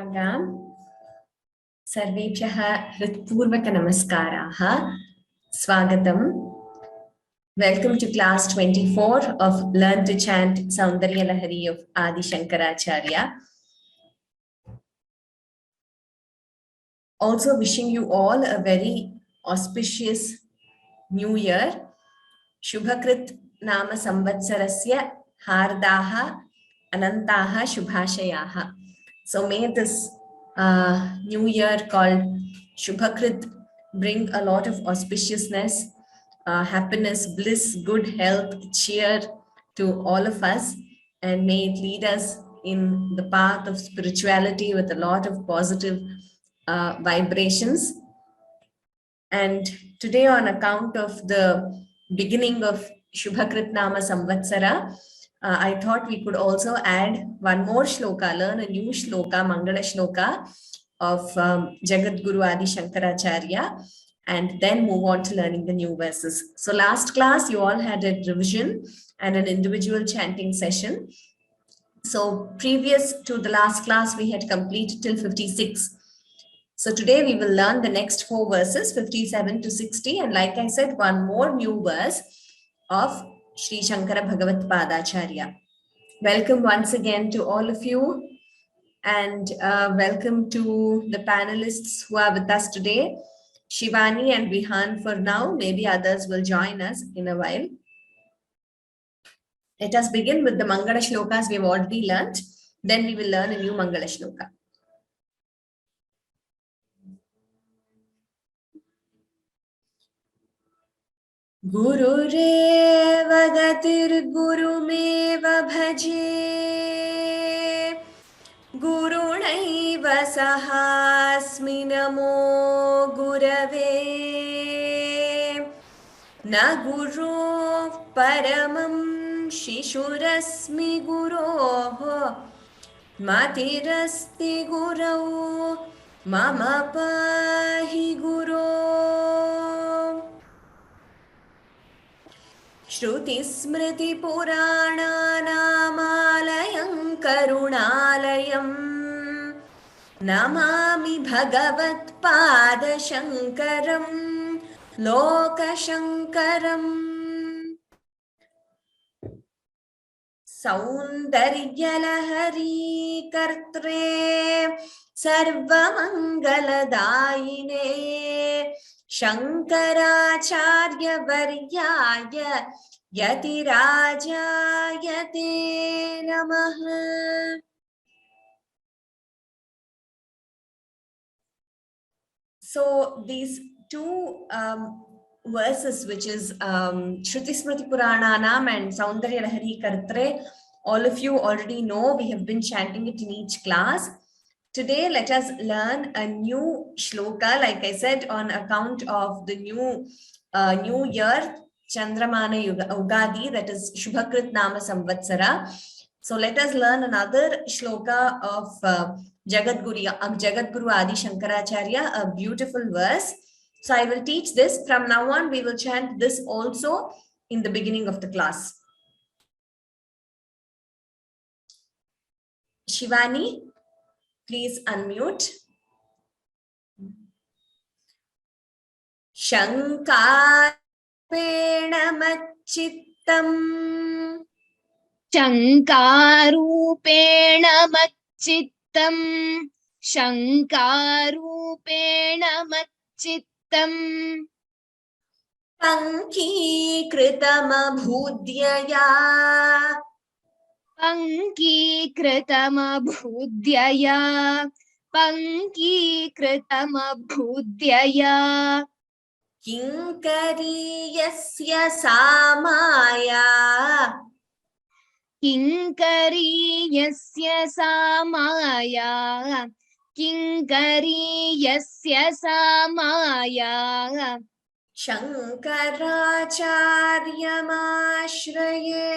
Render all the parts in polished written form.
Ragam. Sarvebhyah hritpurvaka namaskaraah. Swagatam. Welcome to class 24 of Learn to Chant Soundaryalahari of Adi Shankaracharya. Also wishing you all a very auspicious new year. Shubhakrit nama samvatsarasya hardaha anantaha shubhashayaha. So may this new year called Shubhakrit bring a lot of auspiciousness, happiness, bliss, good health, cheer to all of us, and may it lead us in the path of spirituality with a lot of positive vibrations. And today, on account of the beginning of Shubhakrit Nama Samvatsara, I thought we could also add one more shloka, learn a new shloka, Mangala shloka of Jagat Guru Adi Shankaracharya, and then move on to learning the new verses. So last class, you all had a revision and an individual chanting session. So previous to the last class, we had completed till 56. So today we will learn the next 4 verses, 57 to 60. And like I said, one more new verse of Sri Shankara Bhagavat Padacharya. Welcome once again to all of you. And welcome to the panelists who are with us today. Shivani and Vihan for now. Maybe others will join us in a while. Let us begin with the Mangala Shlokas we have already learnt. Then we will learn a new Mangala Shloka. Gururev gatirgurumev bhaje Gurunaiva sahasmi namo gurave Na guru paramam shishurasmi guroho Matirasti gurau mama pahi guru Shruti smriti purananamayam karunalayam Namami bhagavat pada shankaram loka shankaram Soundaryalahari kartre sarvamangaladayine Shankaracharya varyaya yatirajayate namaha. So these two verses, which is Shruti Smriti Purananam and Soundaryalahari Kartre, all of you already know. We have been chanting it in each class. Today, let us learn a new shloka, like I said, on account of the new year, Chandramana Ugadi, that is Shubhakrit Nama Samvatsara. So let us learn another shloka of Jagat Guru Adi Shankaracharya, a beautiful verse. So I will teach this. From now on, we will chant this also in the beginning of the class. Shivani, please unmute. Shankarupena machittam Shankarupena machittam Shankarupena machittam Pankikritamabhudyaya Pankikritamabhudyaya Pankikritamabhudyaya Kinkariyasya samaya Kinkariyasya samaya Kinkariyasya samaya Shankaracharya-mashraye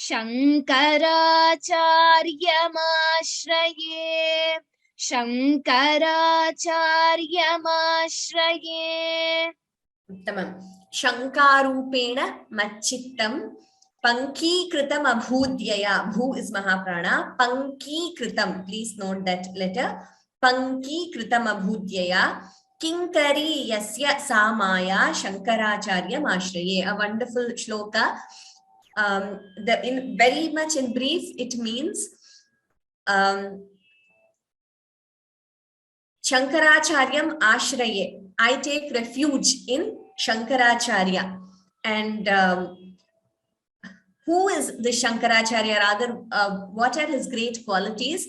Shankaracharya-mashraye Shankaracharya-mashraye Uttamam. Shankarupena machittam Panki kritam abhudyaya. Bhu is Mahaprana. Panki kritam. Please note that letter. Panki kritam abhudyaya. Kinkari yasya samaya Shankaracharya mashraye. A wonderful shloka. Very much in brief, it means Shankaracharyam ashraye. I take refuge in Shankaracharya. And who is the Shankaracharya? Rather, what are his great qualities?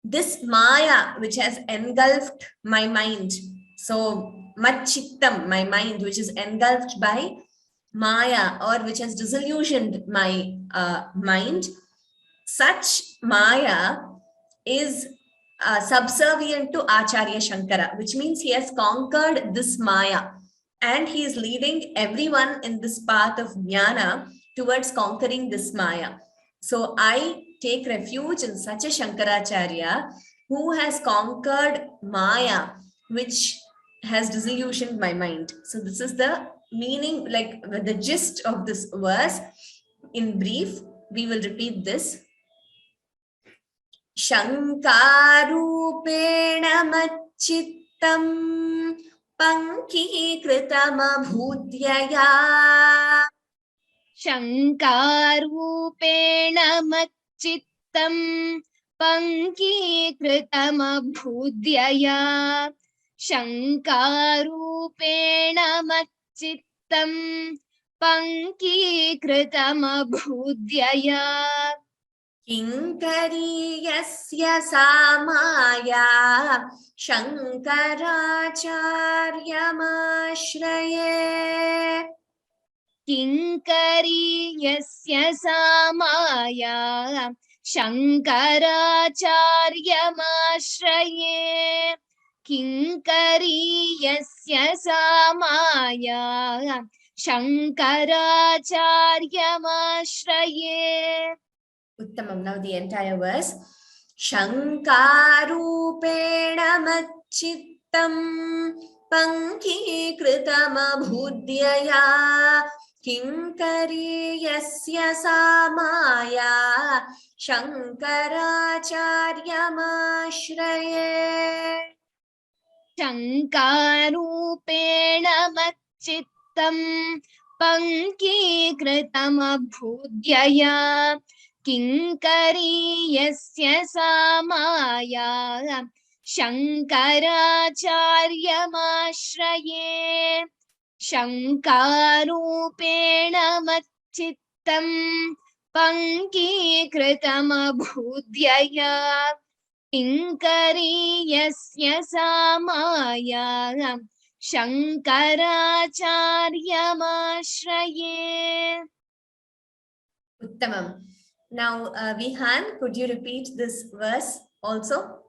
This Maya, which has engulfed my mind. So, Machittam, my mind, which is engulfed by Maya, or which has disillusioned my mind. Such Maya is subservient to Acharya Shankara, which means he has conquered this Maya. And he is leading everyone in this path of jnana towards conquering this Maya. So I take refuge in such a Shankaracharya who has conquered Maya, which has disillusioned my mind. So this is the meaning, like the gist of this verse. In brief, we will repeat this. Shankarupena machittam pankikritamabhudyaya. Shankarupena machittam pankikritamabhudyaya. Shankarupena machittam pankikritamabhudyaya. Kinkari yasya samaya Shankaracharya mashraye. Kinkari yasya samaya Shankaracharya mashraye. Kinkari yasya samaya Shankaracharya mashraye. Uttamam. Now the entire verse. Shankarupena machittam pankikritamabhudyaya. Kinkari yasya samaya Shankaracharya mashraye. Shankarupena machittam pankikritamabhudyaya. Kinkari yasya samaya Shankaracharya mashraye. Shankarupena machittam pankikritamabhudyaya. Kinkari yasya samaya Shankaracharya mashraye. Uttamam. Now, Vihan, could you repeat this verse also?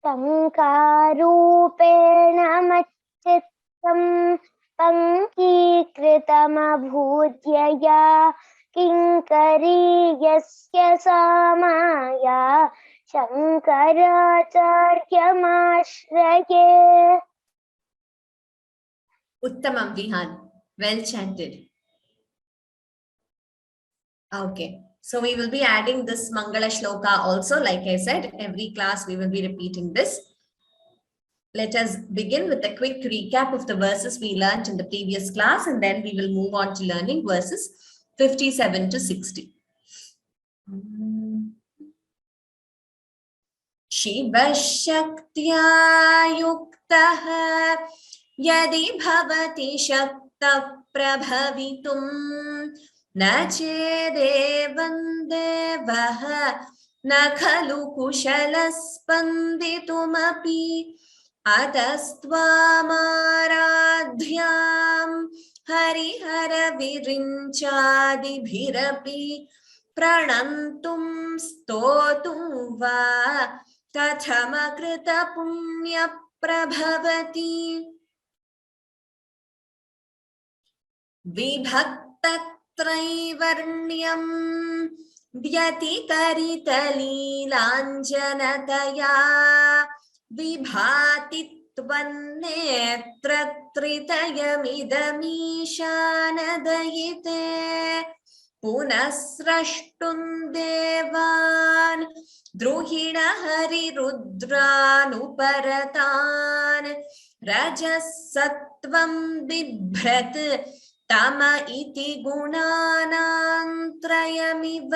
Shankarupena machittam pankikritamabhudyaya. Kinkari yasya samaya Shankaracharya mashraye. Uttamam, Vihan. Well chanted. Okay. So we will be adding this Mangala Shloka also. Like I said, every class we will be repeating this. Let us begin with a quick recap of the verses we learned in the previous class, and then we will move on to learning verses 57 to 60. Shiva Shaktya Yuktaha Yadi Bhavati Shakta Prabhavitum Na Chedevan Devaha Na Khalu Kushalaspanditum Atastvamadhyam Harihara Virinchadibhirapi Pranantum Stotum Va Tathamakrita Punya Prabhavati Vibhaktatraivarnyam Vyatikaritalilanjanataya Vibhati त्वन्नेत्रत्रितयमिदमीशानदयिते पुनः स्रष्टुं देवान् द्रुहिणहरिरुद्रानुपरतान् रजः सत्त्वं बिभ्रत् तम इति गुणानां त्रयमिव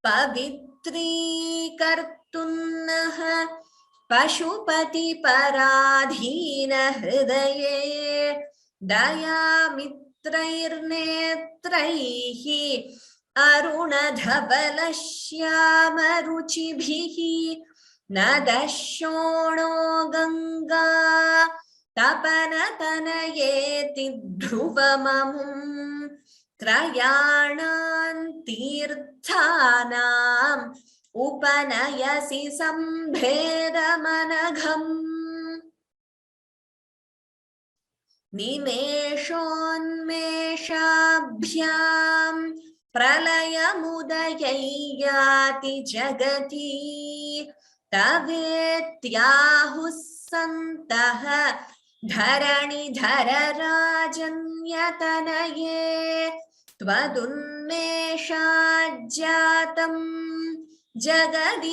पवित्रीकर्तुन्नः पशुपतिपराधीन हृदये दयामित्रैर्नेत्रैः अरुणधवलश्यामरुचिभिः न दशोणो गङ्गा तपनतनयेति ध्रुवममुम् त्रयाणां तीर्थानाम् उपनयसि सम्भेदमनघम् निमेषोन्मेषाभ्यां प्रलयमुदयै याति जगति तवेत्याहुः सन्तः धरणिधरराजन्यतनये त्वदुन्मेषाज्जातं जगदिदमशेषं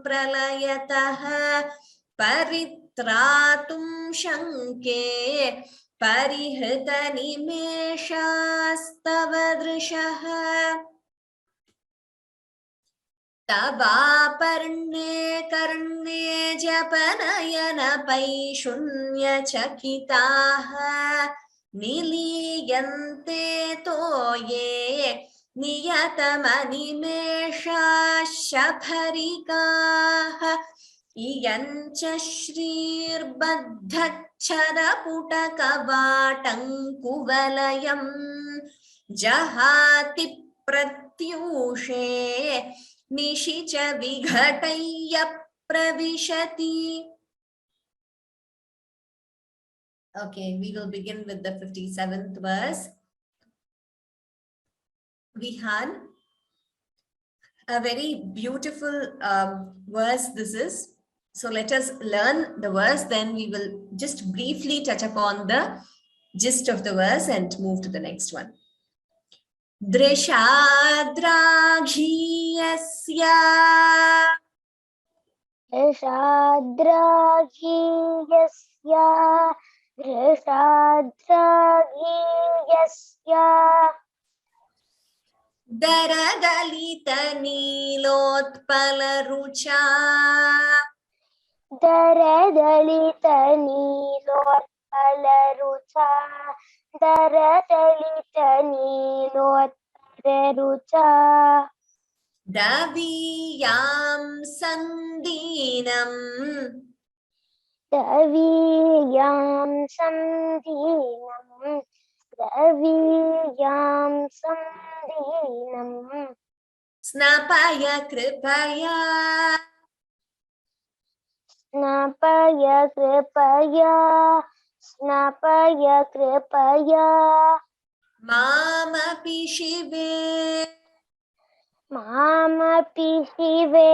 प्रलयतः परित्रातुं शङ्के परिहृतनिमेषास्तव दृशः तवापर्णे कर्णे जपनयनपैशून्यचकिताः निलीयन्ते तोये नियतमनिमेषाः शफरिकाः इयञ्च श्रीर्बद्धच्छदपुटकवाटङ्कुवलयम् जहाति प्रत्यूषे निशिच विघटय्य प्रविशति. Okay, we will begin with the 57th verse. Vihan, a very beautiful verse this is. So let us learn the verse, then we will just briefly touch upon the gist of the verse and move to the next one. Drishadraghiyasya Drishadraghiyasya Drishadraghiyasya Daradalita nilotpalarucha Daradalita nilotpalarucha Daradalita nilotpalarucha Daviyam sandinam Daviyam sandinam Daviyam sandinam Snapaya kripaya Snapaya kripaya Snapaya kripaya Mamapi shive Mamapi shive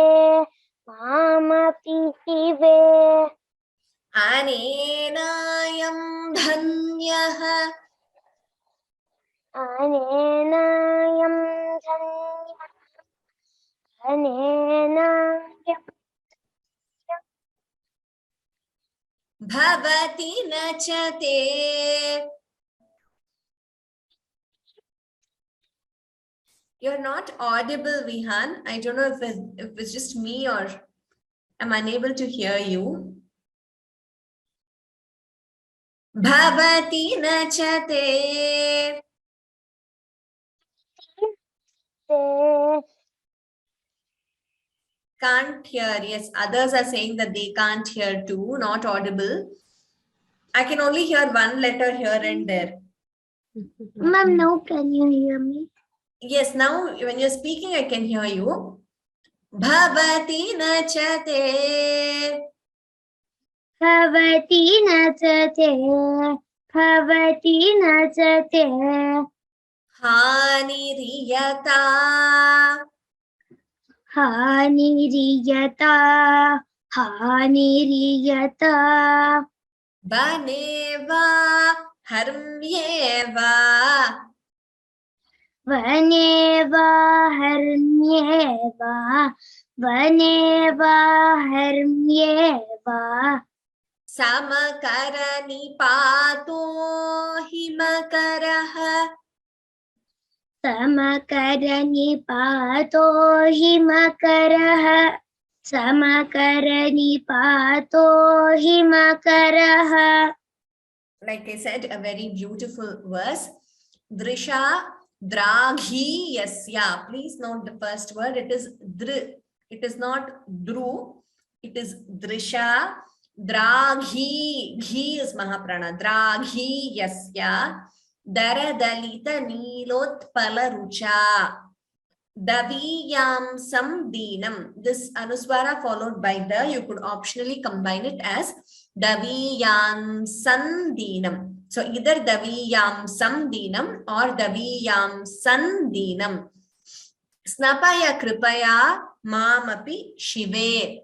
Mamapi shive Anenayam dhanyaha Anenayam dhanya Anenayam bhavati nachate. You're not audible, Vihan. I don't know if it's just me or I'm unable to hear you. Bhavati nachate. Can't hear. Yes, others are saying that they can't hear too, not audible. I can only hear one letter here and there. Ma'am, now can you hear me? Yes, now when you're speaking, I can hear you. Bhavati nachate. Bhavati nachate Bhavati nachate Haniriyata. हानिरियता हानिरियता वने वा हर्म्ये वा वने वा हर्म्ये वा वने वा हर्म्ये वा समकरनिपातो हिमकरः समकरनिपातो हिमकरः समकरनिपातो हिमकरः. Like I said, a very beautiful verse. Drisha draghi yasya. Please note the first word. It is dr. It is not dru. It is drisha draghi. Ghi is mahaprana. Draghi yasya. Dara dalita nilotpala rucha. Daviyam samdinam. This anuswara followed by the, you could optionally combine it as Daviyam sandinam. So either Daviyam samdinam or Daviyam sandinam. Snapaya kripaya mamapi shive.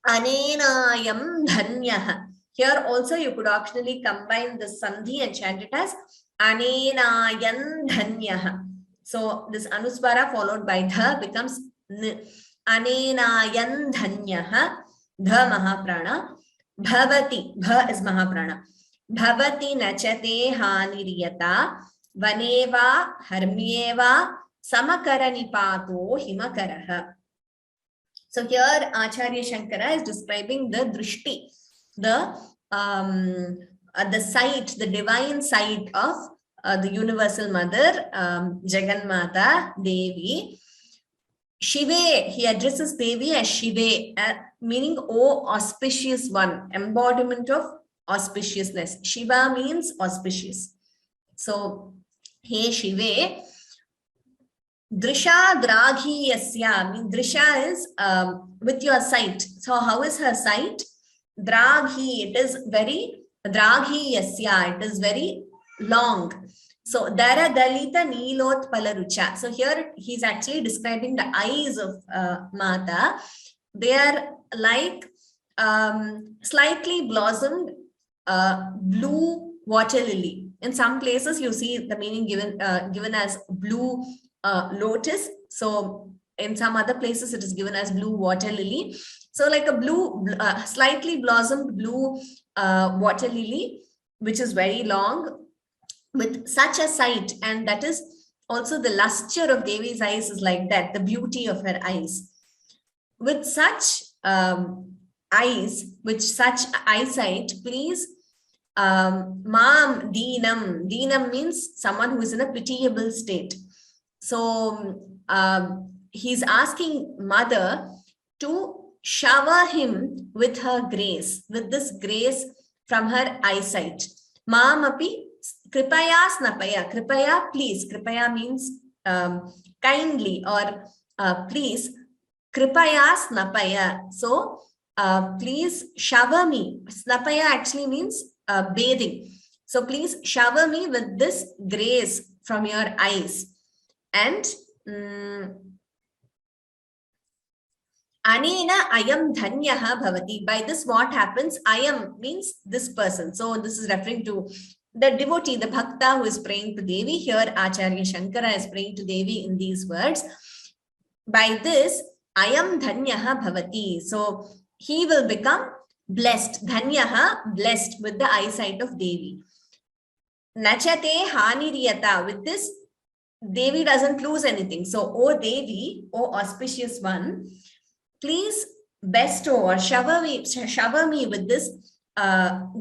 Anenayam dhanyah. Here also you could optionally combine the sandhi and chant it as Anenayan dhanyah. So this anuswara followed by dha becomes n. Anenayan dhanyah. Dha mahaprana. Bhavati. Bha is mahaprana. Bhavati nachate haniriyata. Vaneva harmyeva samakaranipato himakaraha. So here Acharya Shankara is describing the drishti, the sight, the divine sight of the universal mother, Jagannatha Devi. Shive, he addresses Devi as Shive, meaning O auspicious one, embodiment of auspiciousness. Shiva means auspicious. So, Hey Shive, Drisha draghi yasya, means Drisha is with your sight. So how is her sight? Draghi, it is very, draghi yasya, it is very long. So dara dalita nilot palarucha. So here he's actually describing the eyes of Mata. They are like slightly blossomed blue water lily. In some places you see the meaning given as blue lotus. So in some other places it is given as blue water lily. So like a blue, slightly blossomed blue water lily, which is very long, with such a sight, and that is also the luster of Devi's eyes is like that, the beauty of her eyes. With such eyes, with such eyesight, please, Ma'am Deenam. Deenam means someone who is in a pitiable state. So he's asking mother to shower him with her grace, with this grace from her eyesight. Ma'amapi kripaya snapaya. Kripaya, please. Kripaya means kindly or please. Kripaya snapaya. So please shower me. Snapaya actually means bathing. So please shower me with this grace from your eyes. And Anena ayam dhanyaha bhavati. By this, what happens? Ayam means this person. So this is referring to the devotee, the bhakta who is praying to Devi. Here, Acharya Shankara is praying to Devi in these words. By this, ayam dhanyaha bhavati. So he will become blessed. Dhanyaha, blessed with the eyesight of Devi. Nachate haniriyata. With this, Devi doesn't lose anything. So, O Devi, O auspicious one, please bestow or shower me with this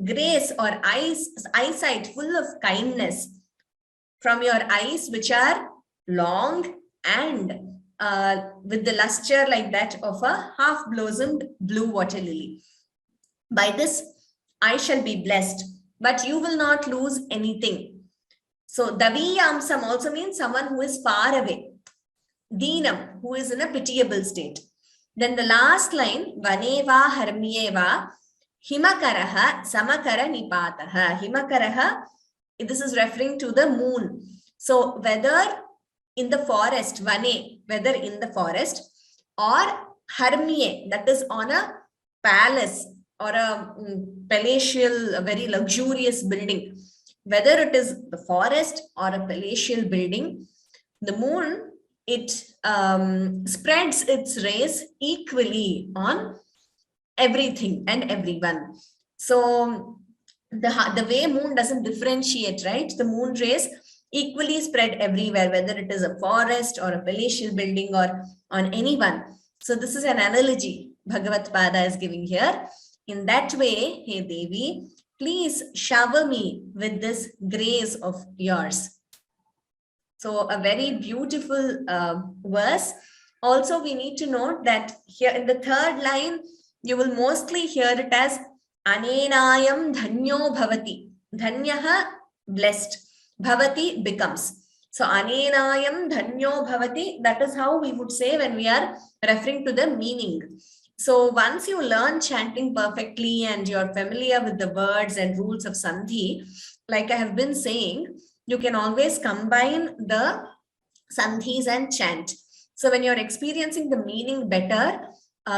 grace or eyesight full of kindness from your eyes, which are long and with the luster like that of a half-blossomed blue water lily. By this, I shall be blessed, but you will not lose anything. So, Daviyamsam also means someone who is far away. Deenam, who is in a pitiable state. Then the last line, Vaneva harmyeva himakaraha samakara nipataha. Himakaraha, this is referring to the moon. So whether in the forest, Vane, whether in the forest or harmye, that is on a palace or a palatial, a very luxurious building. Whether it is the forest or a palatial building, the moon, it spreads its rays equally on everything and everyone. So the way moon doesn't differentiate, right? The moon rays equally spread everywhere, whether it is a forest or a palatial building or on anyone. So this is an analogy Bhagavat Pada is giving here. In that way, hey Devi, please shower me with this grace of yours. So a very beautiful verse. Also, we need to note that here in the third line, you will mostly hear it as Anenayam dhanyo bhavati. Dhanyaha, blessed. Bhavati, becomes. So Anenayam dhanyo bhavati, that is how we would say when we are referring to the meaning. So once you learn chanting perfectly and you're familiar with the words and rules of Sandhi, like I have been saying, you can always combine the sandhis and chant. So when you're experiencing the meaning better,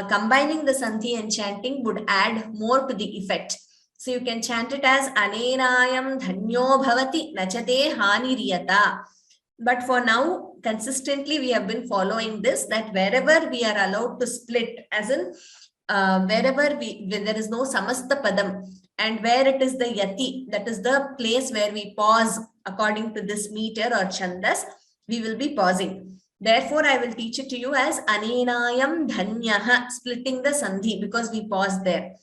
combining the sandhi and chanting would add more to the effect. So you can chant it as Anenayam dhanyo bhavati nachate haniriyata. But for now, consistently, we have been following this, that wherever we are allowed to split, as in wherever there is no samasta padam, and where it is the yati, that is the place where we pause according to this meter or chandas, we will be pausing. Therefore, I will teach it to you as Anenayam dhanyaha, splitting the sandhi, because we pause there.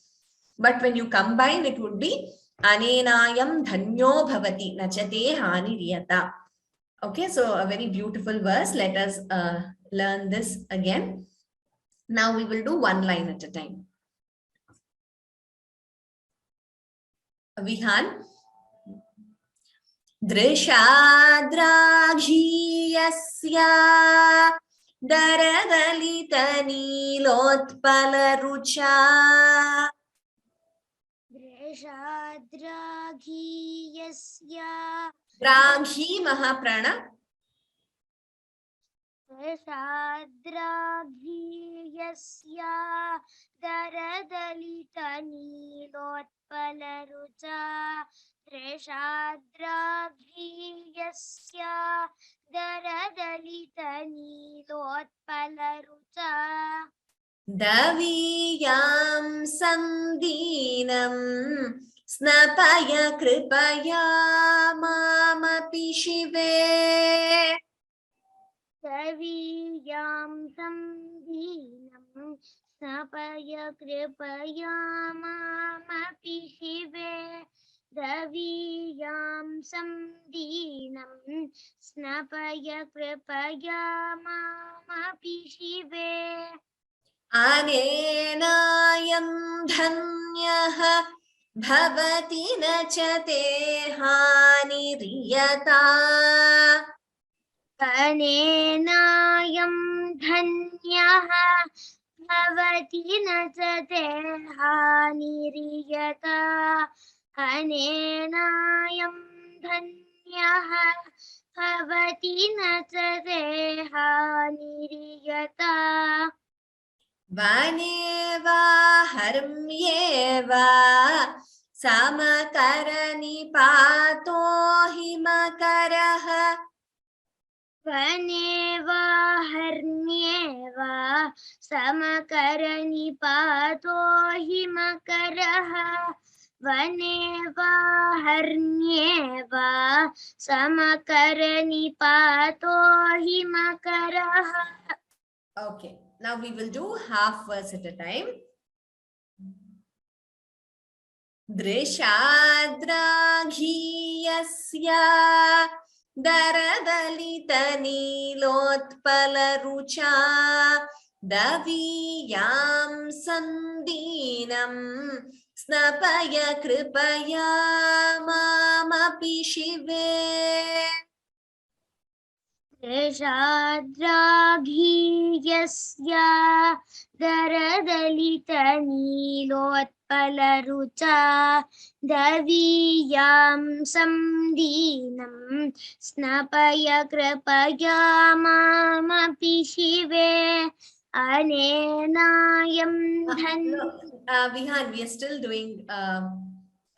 But when you combine, it would be Anenayam dhanyo bhavati nachate haniriyata. Okay, so a very beautiful verse. Let us learn this again. Now we will do one line at a time. Vihan. Drishadrakshiyasya daradalita nilotpalarucha. Dreshadrakshiyasya Draghi Mahaprana. Dreshadrakshiyasya daradalita nilotpalarucha. Dreshadrakshiyasya daradalita nilotpalarucha. Daviyam sandinam snapaya kripaya mamapi shive. Daviyam sandinam snapaya kripaya mamapi shive. Daviyam sandinam snapaya kripaya mamapi shive. Anenayam dhanyaha bhavati nachate haniriyata. Anenayam dhanyaha bhavati nachate haniriyata. Anenayam dhanyaha bhavati nachate haniriyata. Vaneva harmyeva samakarani pato himakaraha. Vaneva harnyeva samakarani pato himakaraha. Vaneva harnyeva samakarani pato himakaraha. Okay, now we will do half verse at a time. Drishadraghiyasya daradalita nilotpalarucha daviyam sandinam snapaya kripaya mamapi shive. Dreshadrakshiyasya daradalita nilotpalarucha daviyam sandinam snapaya kripaya mamapi shive. अनेनायं No, Vihan, we are still doing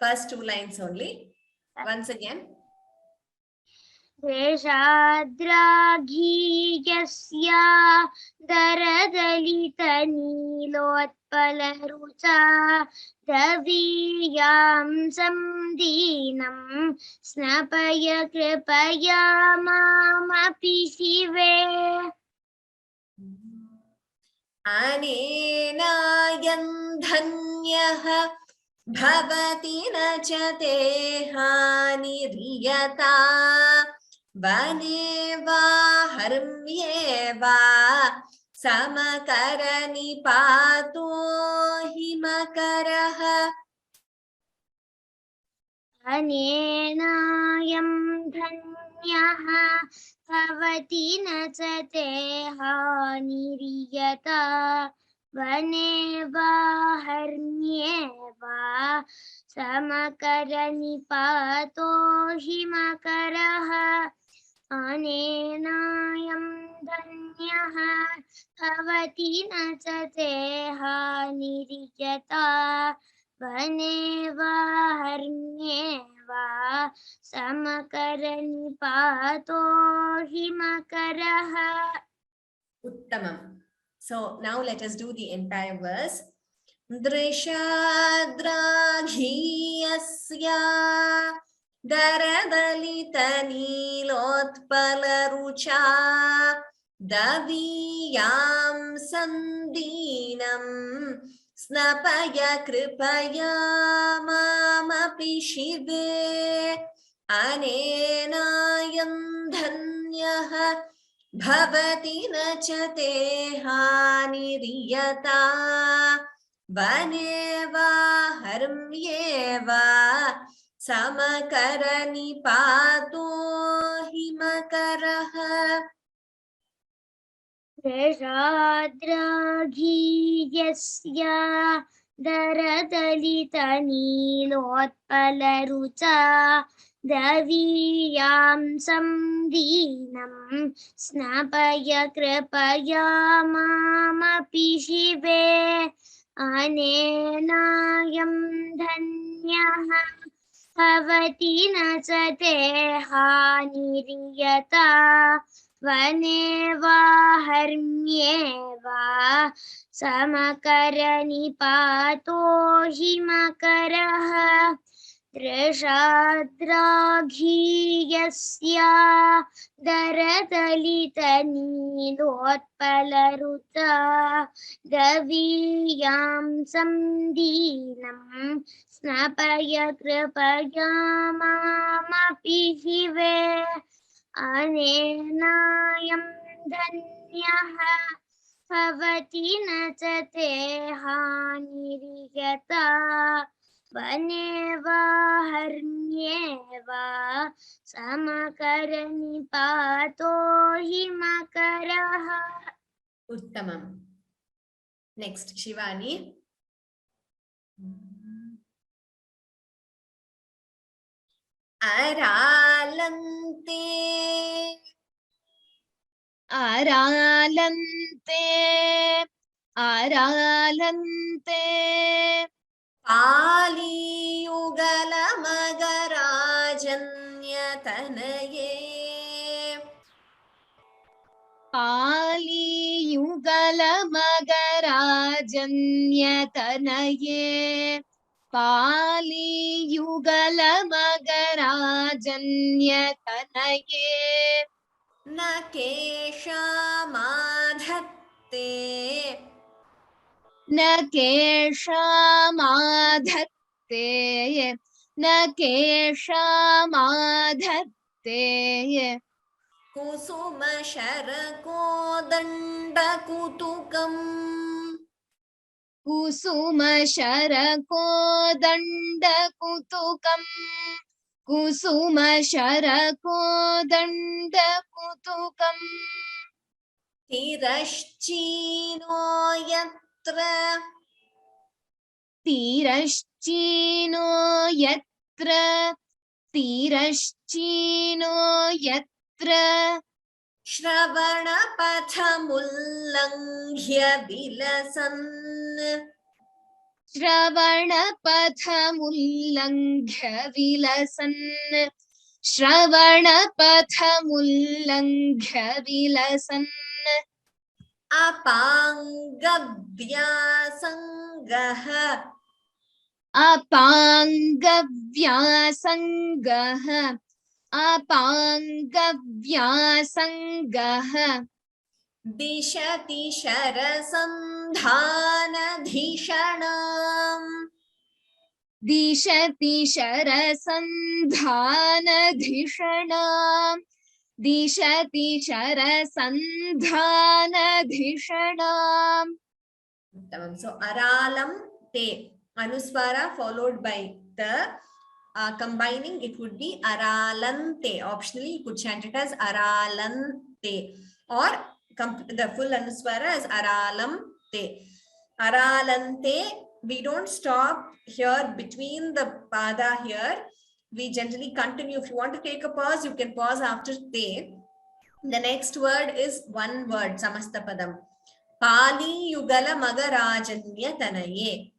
first two lines only. Once again. शेषाद्राघीयस्या दरदलितनीलोत्पलरुचा दवीयां संदीनं स्नपय कृपया मामपि शिवे अनेनायं धन्यः भवति न च ते हानिर्यता वने वा हर्म्ये वा समकरनिपातो हिमकरः अनेनायं धन्यः भवति न च ते हानिर्यता वने वा हर्म्ये वा समकरनिपातो हिमकरः अनेनायं धन्यः भवति न च ते हानिर्यता वने वा हर्म्ये वा समकरनिपातो हिमकरः Uttamam. So now let us do the entire verse. Drishadraghiyasya daradalitaniloत्पलरुचा daviyam sandinam snapaya कृपया मामपि शिवे अनेनायं धन्यः भवति न च ते हानिर्यता वने वा हर्म्ये वा समकरनिपातो हिमकरः शेषाद्राघीयस्या दरदलितनीलोत्पलरुचा दवीयां संदीनं स्नपय कृपया मामपि शिवे अनेनायं धन्यः भवति न च ते हानिर्यता वने वा हर्म्ये वा समकरनिपातो हिमकरः दृशाद्राघीयस्या दरदलितनीलोत्पलरुचा दवीयां संदीनं स्नपय कृपया मामपि शिवे अनेनायं धन्यः भवति न च ते हानिर्यता वने वा हर्म्ये वा समकरनिपातो हिमकरः Uttamam. Next, Shivani. Aralante आरालन्ते आरालन्ते पालीयुगलमगराजन्यतनये पालीयुगलमगराजन्यतनये पालीयुगलमगराजन्यतनये न केशामाधत्ते न केशामाधत्ते न केशामाधत्ते कुसुमशरकोदण्डकुतुकम् कुसुमशरकोदण्डकुतुकम् कुसुमशरकोदण्डकुतुकम् तिरश्चीनो यत्र तीरश्चीनो यत्र तीरश्चीनो यत्र श्रवणपथमुल्लङ्घ्य विलसन् श्रवणपथमुल्लङ्घ्य विलसन् श्रवणपथमुल्लङ्घ्य विलसन् अपाङ्गव्यासङ्गः अपाङ्गव्यासङ्गः अपाङ्गव्यासङ्गः दिशति शरसन्धानधिषणाम् दिशति शरसन्धानधिषणाम् दिशति शरसन्धानधिषणाम्. So aralam te anuswara followed by the combining, it would be aralante. Optionally you could chant it as aralante or the full anuswara is aralam te. Aralante, we don't stop here between the pada here. We generally continue. If you want to take a pause, you can pause after te. The next word is one word, samastapadam. Pali yugala magarajanya tanaye.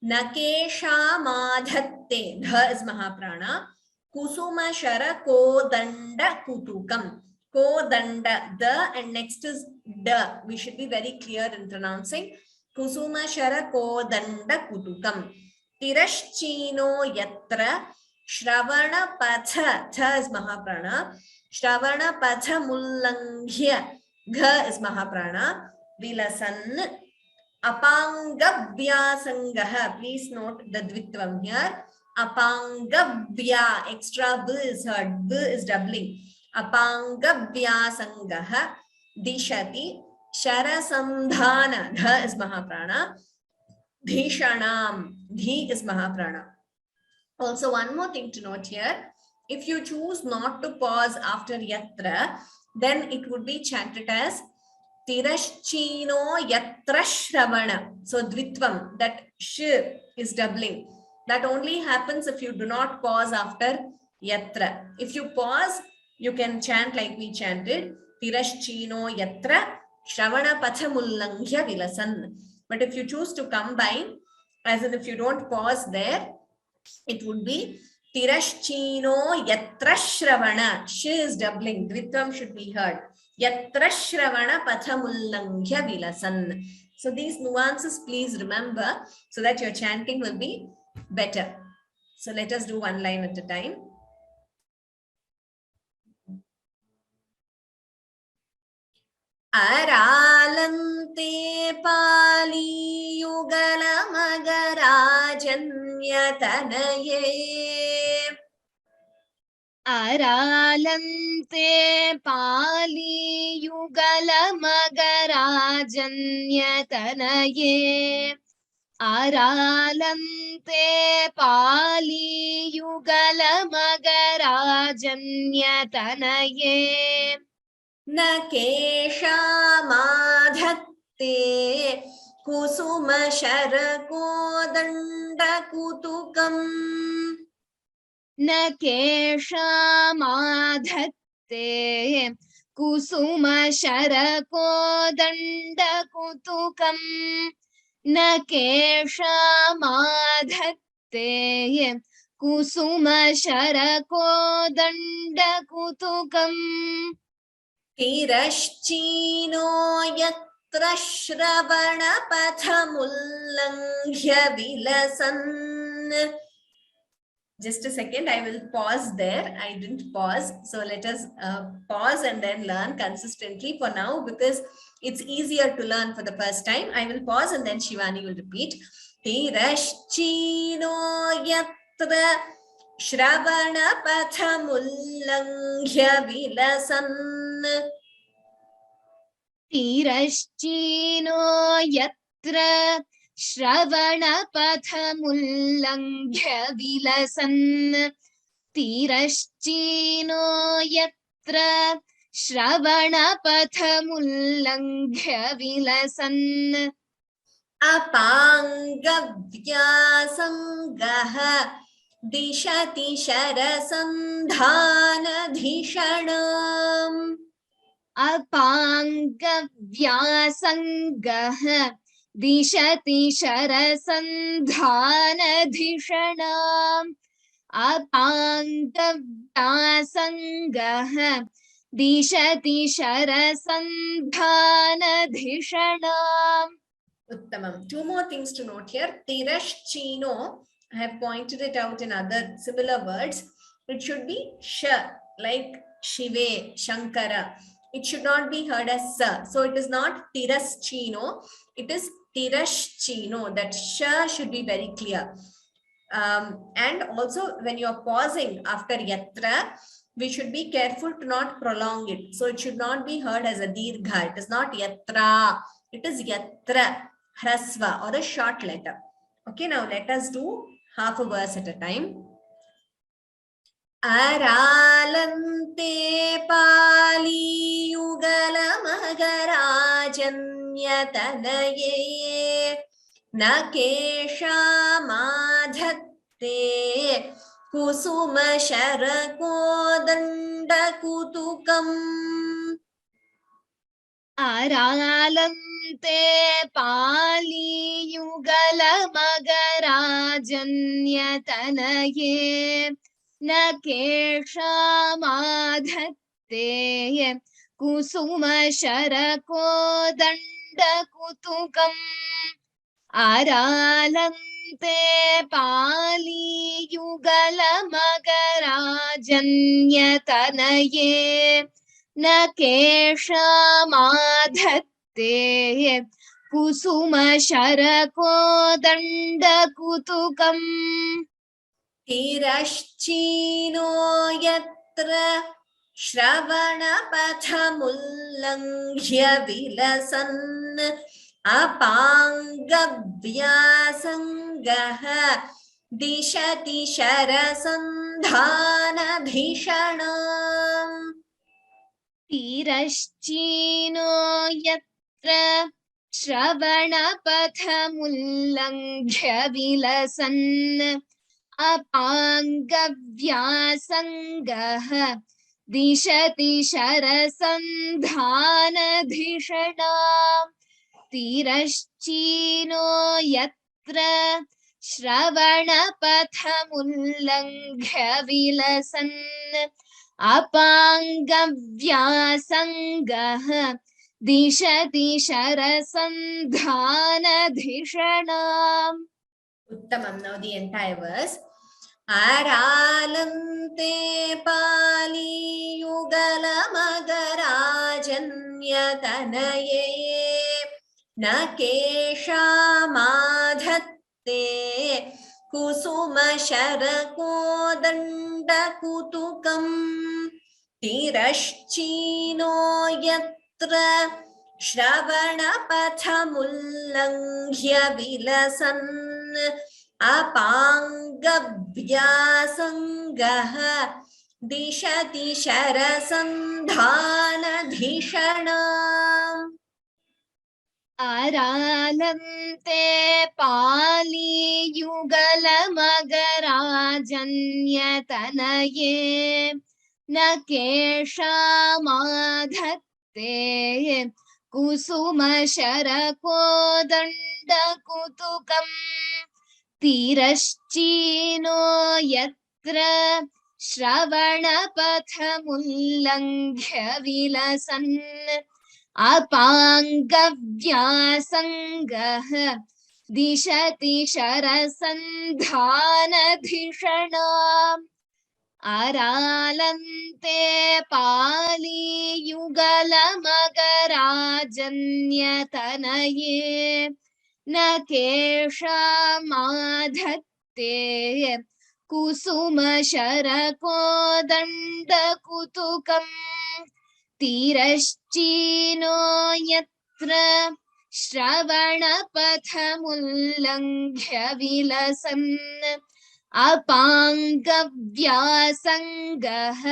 Nakesha madhatte. Dha is mahaprana. Kusuma shara kodanda kutukam. Kodanda, the, and next is da. We should be very clear in pronouncing. Kusuma shara kodanda kutukam. Tirashchino yatra shravana patha. Tha is mahaprana. Shravana patha mullanghya. Gha is mahaprana. Vilasan. Apangavyasangaha. Please note the dvitvam here. Apangavya. Extra b is heard. B is doubling. Apangavyasangaha. Dishati. Sharasandhana. Dha is mahaprana. Dhishanam. Dhi is mahaprana. Also, one more thing to note here. If you choose not to pause after yatra, then it would be chanted as Tirashchino yatra shravana. So dvitvam, that sh is doubling. That only happens if you do not pause after yatra. If you pause, you can chant like we chanted. Tirashchino yatra shravana pathamullangya vilasan. But if you choose to combine, as in if you don't pause there, it would be Tirashchino yatra shravana. Sh is doubling. Dvitvam should be heard. Yatra shravana pathamullangya vilasan. So these nuances please remember so that your chanting will be better. So let us do one line at a time. Aralante pali yugala magarajanyatanaye. Aralante pali yugala magarajanyatanaye. Aralante pali yugala magarajanyatanaye. Nakesha madhatte kusuma sharakodanda kutukam. Nakesha madhatte kusuma sharakodanda kutukam. Nakesha madhatte kusuma sharakodanda kutukam. Tirashchino yatra shravana pathamullangya vilasan. Just a second, I will pause there. I didn't pause. So let us pause and then learn consistently for now because it's easier to learn for the first time. I will pause and then Shivani will repeat. Tirashchino yatra shravana pathamullangya vilasan. Tirashchino yatra shravana pathamullangya vilasan. Tirashchino yatra shravana pathamullangya vilasan. Apangavyasangaha dishati sharasandhanadhishanam. अपाङ्गव्यासङ्गः दिशति शरसन्धानधिषणाम् अपाङ्गव्यासङ्गः दिशति शरसन्धानधिषणाम्. Uttamam. Two more things to note here. Tirashchino, I have pointed it out in other similar words. It should be sh, like Shive, Shankara. It should not be heard as sa. So it is not Tiraschino. It is Tirashchino. That sh should be very clear. And also when you are pausing after yatra, we should be careful to not prolong it. So it should not be heard as a dirgha. It is not yatra. It is yatra, hrasva, or a short letter. Okay, now let us do half a verse at a time. Aralante pali yugala magarajanyatanaye na kesha madhatte kusuma sharako danda kutukam. आरालन्ते पालियुगलमगराजन्यतनये न केषामाधत्ते कुसुमशरकोदण्डकुतुकम् आरालन्ते पालियुगलमगराजन्यतनये न केषामाधत्ते कुसुमशरकोदण्डकुतुकम् तिरश्चीनो यत्र श्रवणपथमुल्लङ्घ्य विलसन् अपाङ्गव्यासङ्गः दिशति शरसन्धानभीषणाम्. तिरश्चीनो यत्र श्रवणपथमुल्लङ्घ्य विलसन् अपाङ्गव्यासङ्गः दिशति शरसन्धानधिषणाम् तिरश्चीनो यत्र श्रवणपथमुल्लङ्घ्य विलसन् अपाङ्गव्यासङ्गः दिशति शरसन्धानधिषणाम्. Uttamam. Now the entire verse. Aralante pali yugala magarajanyatanaye na kesha madhatte kusuma sharako danda kutukam tirashchino yatra श्रवणपथमुल्लङ्घ्य विलसन् अपाङ्गव्यासङ्गः दिशति शरसन्धानधिषणाम्. आरालन्ते पालियुगलमगराजन्यतनये न केषामाधत्ते कुसुमशरकोदण्डकुतुकम् तिरश्चीनो यत्र श्रवणपथमुल्लङ्घ्य विलसन् अपाङ्गव्यासङ्गः दिशति शरसन्धानधिषणाम् आरालन्ते पालियुगलमगराजन्यतनये न केषामाधत्ते कुसुमशरकोदण्डकुतुकम् तिरश्चीनो यत्र श्रवणपथमुल्लङ्घ्य विलसन् अपाङ्गव्यासङ्गः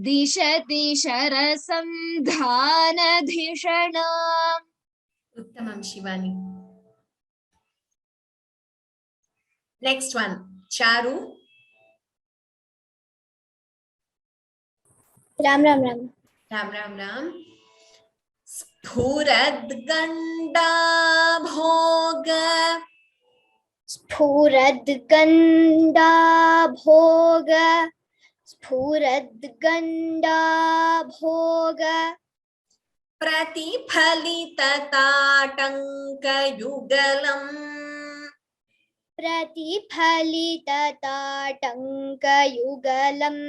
दिशति शरसन्धानधिषणाम्. Uttamam, Shivani. Next one, Charu. Ram Ram Ram. Ram Ram Ram. स्फुरद्गण्डा भोग स्फुरद्गण्डा भोग स्फुरद्गण्डा भोग प्रतिफलितताटङ्कयुगलम् प्रतिफलितताटङ्कयुगलम्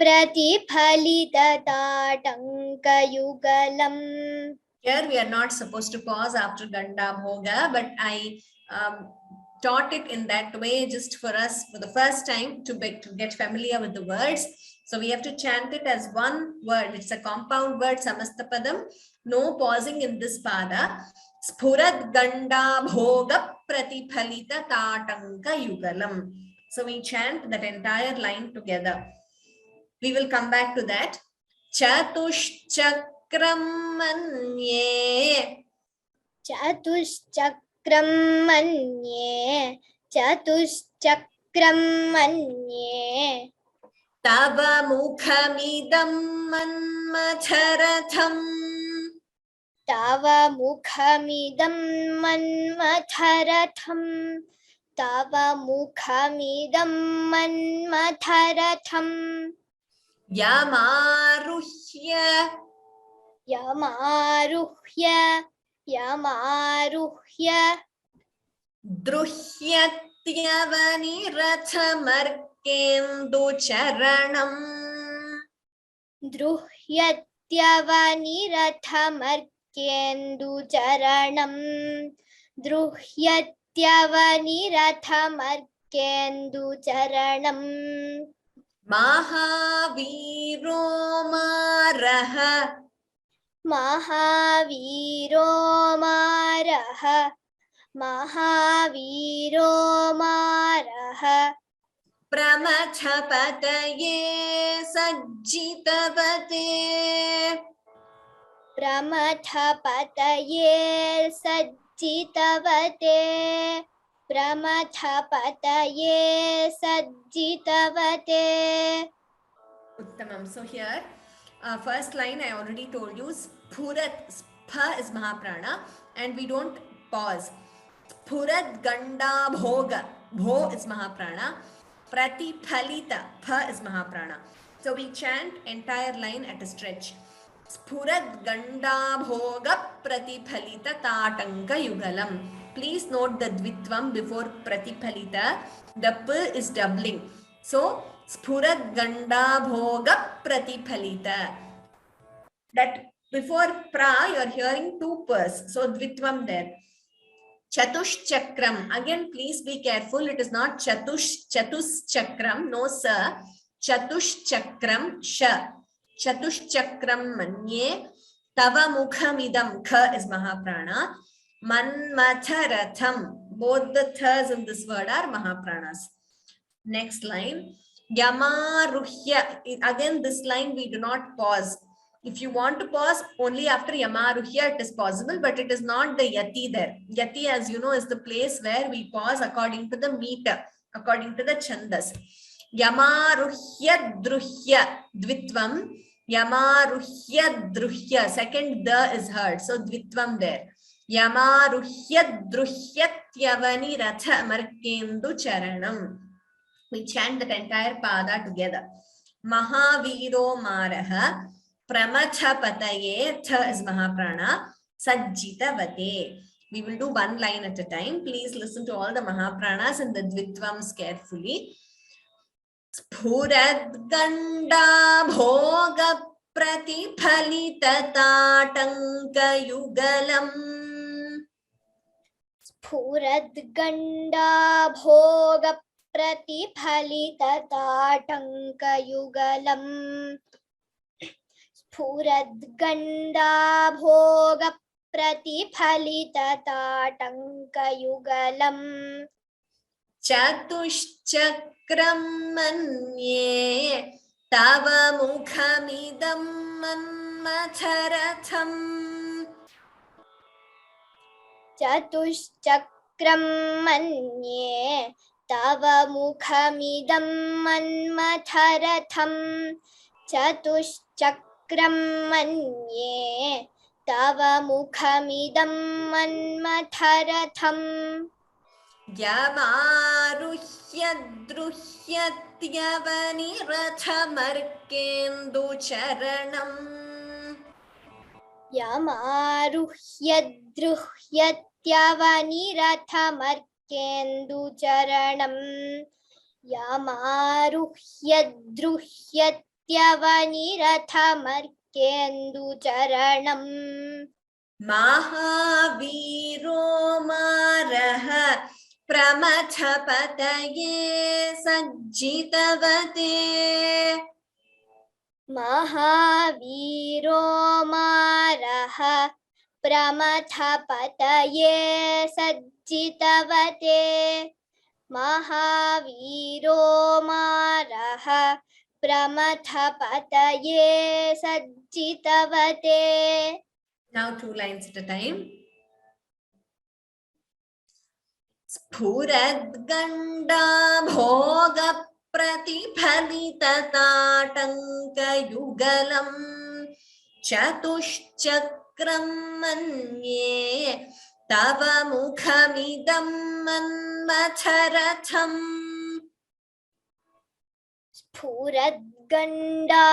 प्रतिफलितताटङ्कयुगलम्. Here we are not supposed to pause after Ganda Bhoga, but I taught it in that way just for us for the first time to get familiar with the words. So we have to chant it as one word. It's a compound word, Samastapadam. No pausing in this pada. Spurad Ganda Bhoga Pratiphalita Tatanka Yugalam. So we chant that entire line together. We will come back to that. Chatushchakram manye. चतुश्चक्रं मन्ये चतुश्चक्रं मन्ये Tava mukhamidam manmatharatham. तव मुखमिदं मन्मथरथं तव मुखमिदं मन्मथरथं Yamaruhya. यमारुह्य Druhyatyavanirathamarkendu charanam. द्रुह्यत्यवनिरथमर्केन्दुचरणं द्रुह्यत्यवनिरथमर्केन्दुचरणं Mahaviro maraha. महावीरो मारः महावीरो मारः Pramachapataye sajjitavate. प्रमथपतये सज्जितवते प्रमथपतये सज्जितवते. Uttamam. So here, first line I already told you, Sphurat, Spha is Mahaprana, and we don't pause. Sphurat Ganda Bhoga, Bho is Mahaprana. Pratiphalita, Pha is Mahaprana. So we chant entire line at a stretch. Sphurat Ganda Bhoga Pratiphalita Tatanka Yugalam. Please note the Dvitvam before Pratiphalita. The P is doubling. So, Sphurat Ganda Bhoga Pratiphalita. That before pra, you are hearing two P's. So, Dvitvam there. Chatush Chakram. Again, please be careful. It is not Chatus Chakram. No, sir. Chatush Chakram. Sha. Chatush Chakram Manye. Tava Mukhamidam. Kha is Mahaprana. Manmatharatham. Both the thas in this word are Mahapranas. Next line. Yamaruhya. Again, this line we do not pause. If you want to pause only after Yamaruhya, it is possible, but it is not the Yati there. Yati, as you know, is the place where we pause according to the meter, according to the Chandas. Yamaruhya Druhya. Dvitvam. Yamaruhya Druhya. Second the is heard. So Dvitvam there. Yamaruhya Druhyatyavani Ratha Markendu Charanam. We chant that entire pada together. Mahaviro Maraha. Pramachapataye. Tha is Mahaprana. Sajjitavate. We will do one line at a time. Please listen to all the Mahapranas and the Dvitvams carefully. Sphuradganda bhoga pratiphalita tatanka yugalam. स्फुरद्गण्डा भोग प्रतिफलितताटङ्कयुगलम् स्फुरद्गण्डा भोग प्रतिफलितताटङ्कयुगलम् Chatushchakram manye tava mukhamidam manmatharatham. चतुश्चक्रं मन्ये तव मुखमिदं मन्मथरथं चतुश्चक्रं मन्ये तव मुखमिदं मन्मथरथम् यमारुह्य द्रुह्यत्यवनिरथमर्केन्दुचरणम् यमारुह्य द्रुह्यत्यवनिरथमर्केन्दुचरणम् यमारुह्य द्रुह्यत्यवनिरथमर्केन्दुचरणम् महावीरो मारः प्रमथपतये सज्जितवते महावीरो मारः प्रमथपतये सज्जितवते महावीरो मारः प्रमथपतये सज्जितवते. Now 2 lines at a time. स्फुरद्गण्डा भोगप्रतिफलितताटङ्कयुगलम् चतुश्चक्रं मन्ये तव मुखमिदं मन्मथरथम् स्फुरद्गण्डा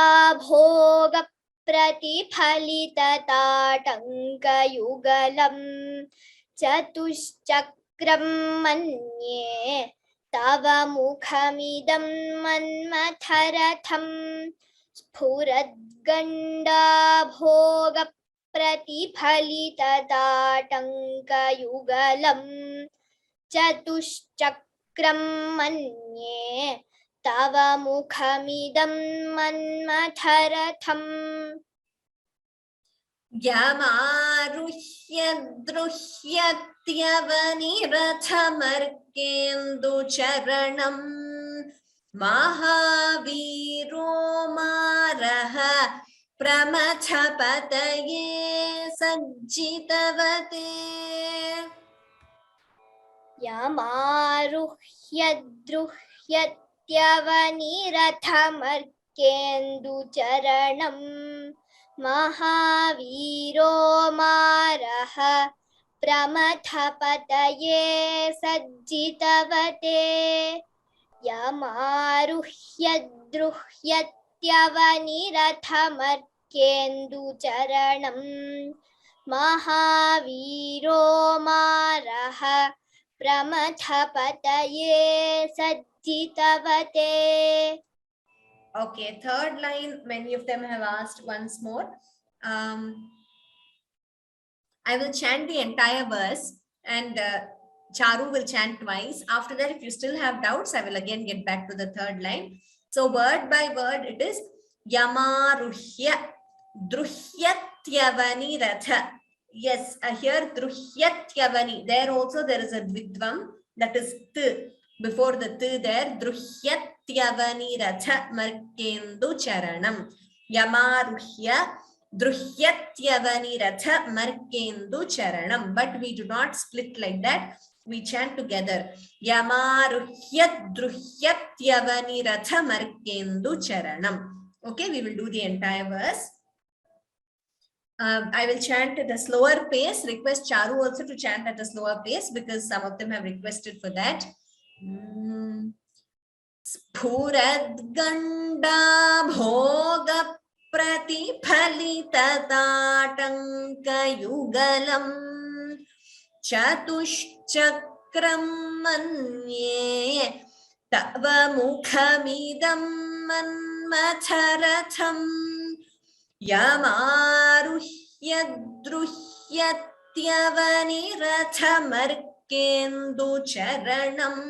भोगप्रतिफलितताटङ्कयुगलम् चतुश्चक्रं मन्ये तव मुखमिदं मन्मथरथम् स्फुरद्गण्डा भोगप्रतिफलितताटङ्कयुगलम् चतुश्चक्रं मन्ये तव मुखमिदं मन्मथरथम् यमारुह्य द्रुह्यत्यवनिरथमर्केन्दुचरणम् महावीरो मारः प्रमथपतये सज्जितवते यमारुह्य द्रुह्यत्यवनिरथमर्केन्दुचरणम् महावीरो मारः प्रमथपतये सज्जितवते यमारुह्य द्रुह्यत्यवनिरथमर्केन्दुचरणम् महावीरो मारः प्रमथपतये सज्जितवते. Okay, third line, many of them have asked once more. I will chant the entire verse and Charu will chant twice. After that, if you still have doubts, I will again get back to the third line. So word by word, it is Yamaruhya Druhyatyavani Ratha. Yes, here Druhyatyavani. There also there is a Dvidvam, that is T. Before the T there, Druhyatyavani Ratha Markendu Charanam. Yamaruhya Druhyatyavani Ratha Markendu Charanam. But we do not split like that. We chant together. Yamaruhya Druhyatyavani Ratha Markendu Charanam. Okay, we will do the entire verse. I will chant at a slower pace. Request Charu also to chant at a slower pace because some of them have requested for that. Sphuradganda bhoga प्रतिफलितताटङ्कयुगलम् चतुश्चक्रं मन्ये तव मुखमिदं मन्मथरथम् यमारुह्य द्रुह्यत्यवनिरथमर्केन्दुचरणम्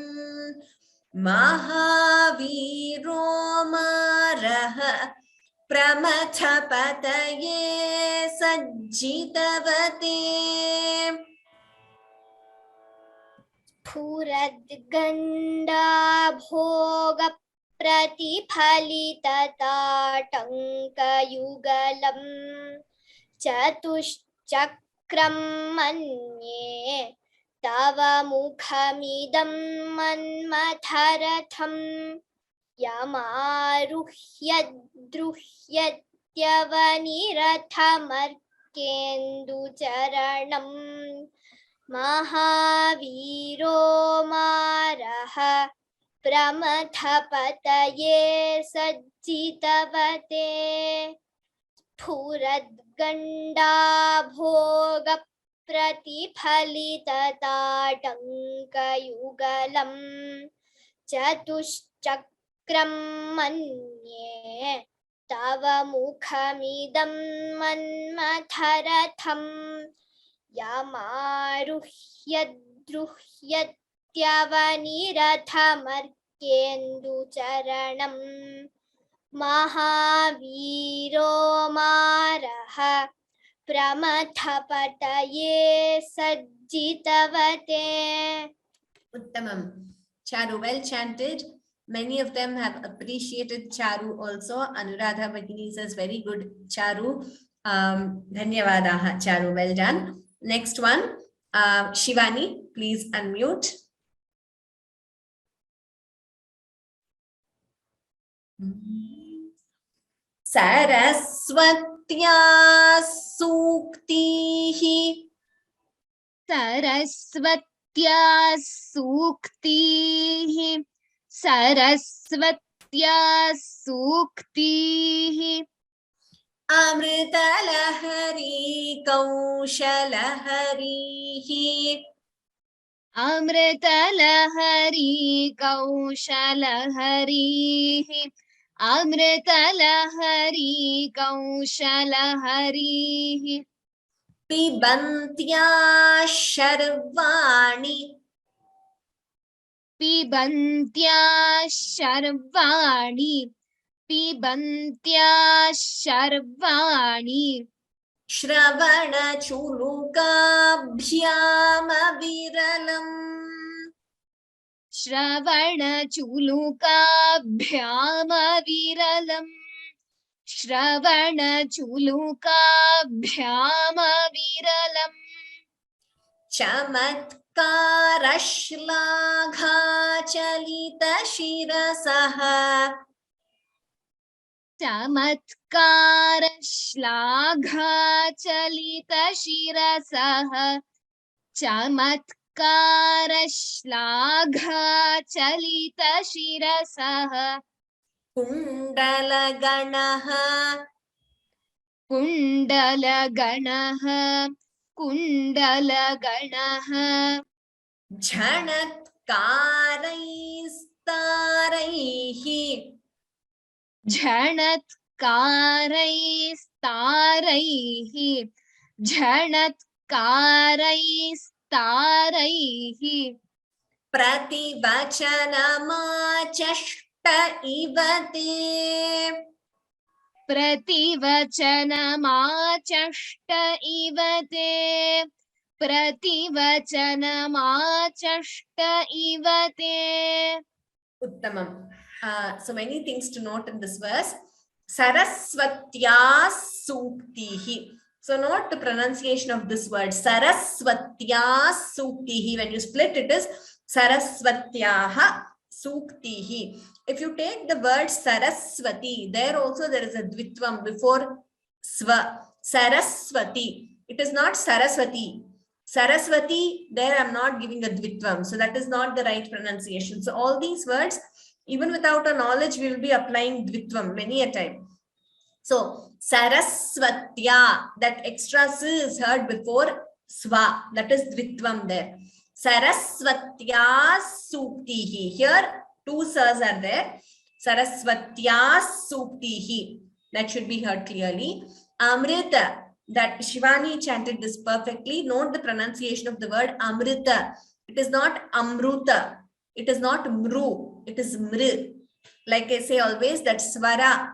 महावीरो मारः प्रमथपतये सज्जितवते स्फुरद्गण्डा भोगप्रतिफलितताटङ्कयुगलम् चतुश्चक्रं मन्ये तव मुखमिदं मन्मथरथम् यमारुह्य द्रुह्यत्यवनिरथमर्केन्दुचरणम् markenducharanam Mahaviro Marah Pramathapataye Sajjitavate Phuradganda Bhoga Pratiphalitatankayugalam Chatushchakram Manye Tava Mukhamidam Manmatharatham Yamarukhyadruhyatyavanirathamaर्केन्दुचरणं Mahaviro Maraha Pramathapataye Sajjitavate. Uttamam. Charu, well chanted. Many of them have appreciated Charu also. Anuradha Bhagini says, very good, Charu. Dhanyavadaha, Charu, well done. Next one, Shivani, please unmute. Saraswatya Suktihi. Saraswatya Suktihi. Saraswatya Suktihi. Amritalahari Kaushalaharihi. Amritalahari Kaushalaharihi. Amritalahari Kaushalaharihi. Pibantya Sharvani. Pibantya Sharvani. Pibantya Sharvani. Shravana Chulukabhyama Viralam. Shravana Chulukabhyama Viralam. Shravana Chulukabhyama Viralam. Chamatkara Shlagha Chalita Shirasaha. Chamatkara Shlagha Chalita Shirasaha. Chamatkara Shlagha Chalita Shirasaha. Kundala Ganaha. Kundala Ganaha. Kundala Ganaha. Jhanatkaraistaraihi. Jhanatkaraistaraihi. Jhanatkaraistaraihi. Prativachanamachashta ivate. Prativachanamachashta ivate. Prativachanamachashta ivate. Uttamam. So many things to note in this verse. Saraswatya Suktihi. So note the pronunciation of this word. Saraswatya Suktihi. When you split, it is Saraswatyaha Suktihi. If you take the word Saraswati, there also there is a dvitvam before swa. Saraswati. It is not Saraswati. Saraswati, there I'm not giving a dvitvam. So that is not the right pronunciation. So all these words, even without a knowledge, we will be applying dvitvam many a time. So Saraswatya, that extra s is heard before swa. That is dvitvam there. Saraswatya Suktihi. Here two sas are there. Saraswatya Suktihi. That should be heard clearly. Amrita. That Shivani chanted this perfectly. Note the pronunciation of the word Amrita. It is not Amruta. It is not Mru. It is Mr. Like I say always, that Swara,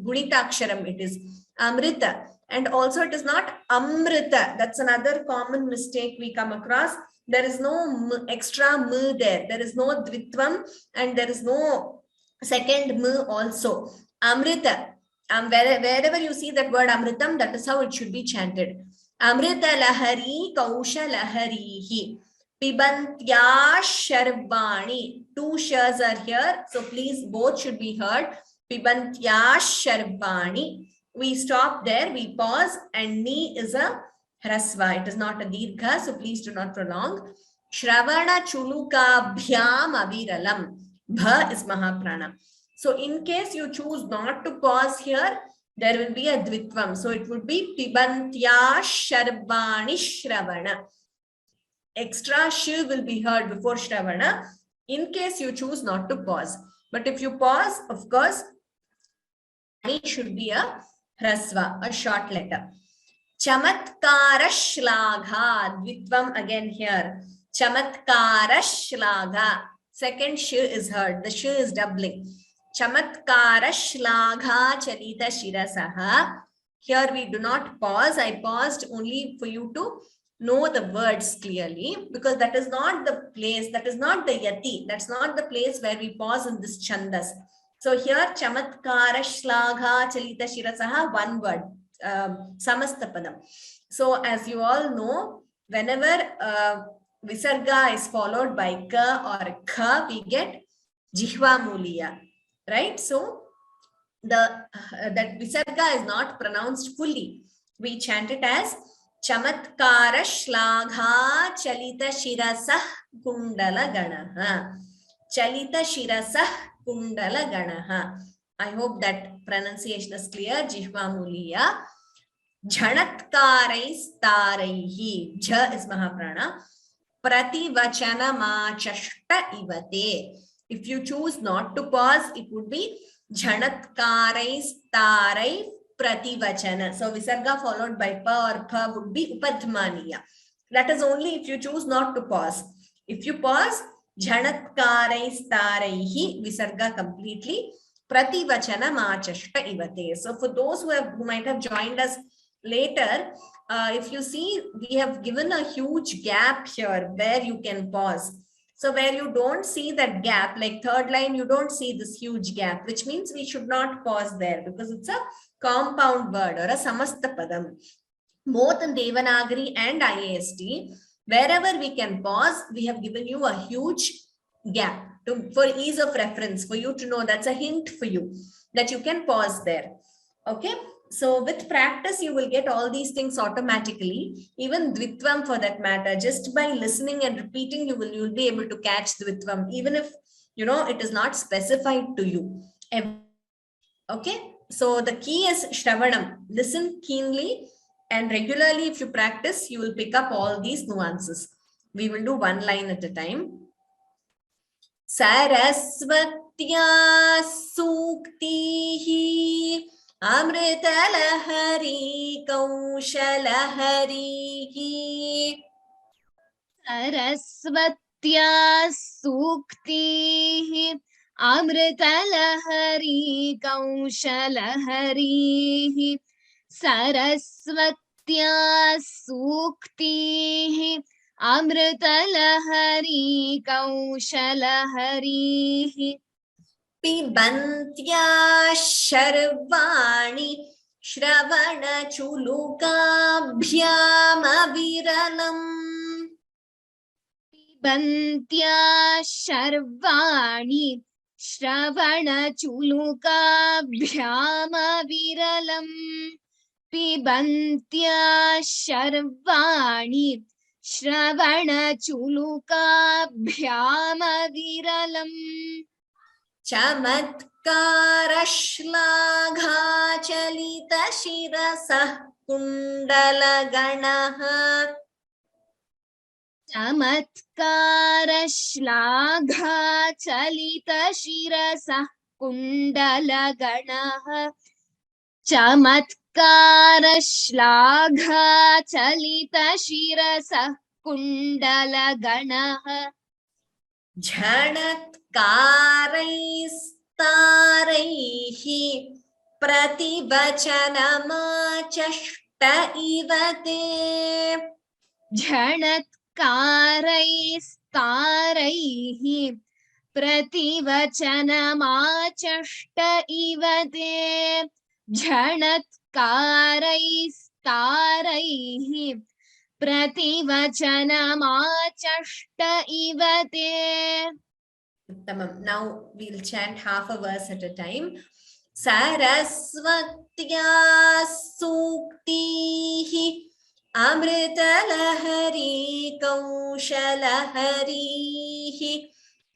Gunitaksharam it is. Amrita. And also it is not Amrita. That's another common mistake we come across. There is no extra M there. There is no Dvitvam and there is no second M also. Amrita. Wherever you see that word Amritam, that is how it should be chanted. Amritalahari Kaushalaharihi. Pibantya Sharvani. Two shas are here. So please both should be heard. Pibantya Sharvani. we stop there, we pause, and ni is a hrasva. It is not a dirgha, so please do not prolong. Shravana chuluka bhyam aviralam. Bha is Mahaprana. So in case you choose not to pause here, there will be a dvitvam. So it would be pibantya sharvani shravana. Extra sh will be heard before shravana in case you choose not to pause. But if you pause, of course, it should be a hrasva, a short letter. Chamatkara shlagha, dvitvam again here. Chamatkara shlagha. Second sh is heard. The sh is doubling. Chamatkara shlagha chalita shirasaha. Here we do not pause. I paused only for you to know the words clearly, because that is not the place, that is not the yati, that's not the place where we pause in this chandas. So here chamatkara shlagha chalita shirasaha, one word, samastapadam. So as you all know, whenever visarga is followed by ka or kha, we get jihva muliya, right? So that visarga is not pronounced fully. We chant it as Chamatkara shlagha chalita shirasah kundala ganaha. Chalita shirasah kundala ganaha. I hope that pronunciation is clear. Jihva muliya. Jhanatkarai staraihi. Jha is Mahaprana. Prativachana machashta ivate. If you choose not to pause, it would be Jhanatkarai starai prativachana. So visarga followed by pa or pa would be upadmaniya. That is only if you choose not to pause. If you pause, jhanatkarai staraihi, visarga completely, prativachana machashta ivate. So for those who might have joined us later, if you see, we have given a huge gap here where you can pause. So where you don't see that gap, like third line, you don't see this huge gap, which means we should not pause there because it's a compound word or a samastapadam. Both in Devanagari and IAST, wherever we can pause, we have given you a huge gap for ease of reference, for you to know. That's a hint for you that you can pause there. Okay. So with practice, you will get all these things automatically, even dvitvam for that matter. Just by listening and repeating, you will be able to catch dvitvam, even if, you know, it is not specified to you. Okay. So the key is shravanam. Listen keenly and regularly. If you practice, you will pick up all these nuances. We will do one line at a time. Sarasvatya suktihi Amritalahari kaushalahari. Sarasvatya suktihi Amritalahari kaushalahari. Sarasvatya suktihi Amritalahari kaushalahari. Pibantya sharvani shravana chulukabhyam aviralam. Pibantya sharvani shravana chulukabhyam aviralam. Pibantya sharvani shravana chulukabhyam aviralam. Chamatkara shlagha chalita shirasah kundala ganaha. Chamatkara shlagha chalita shirasah kundala ganaha. Chamatkara shlagha chalita shirasah kundala ganaha. Jhanatkaraihi prativachanamachashta ivate. Jhanatkaraihi prativachanamachashta ivate. Jhanatkaraihi prativachanamachashta ivate. Now we'll chant half a verse at a time. सरस्वत्याः सूक्तिः अमृतलहरी कौशलहरीः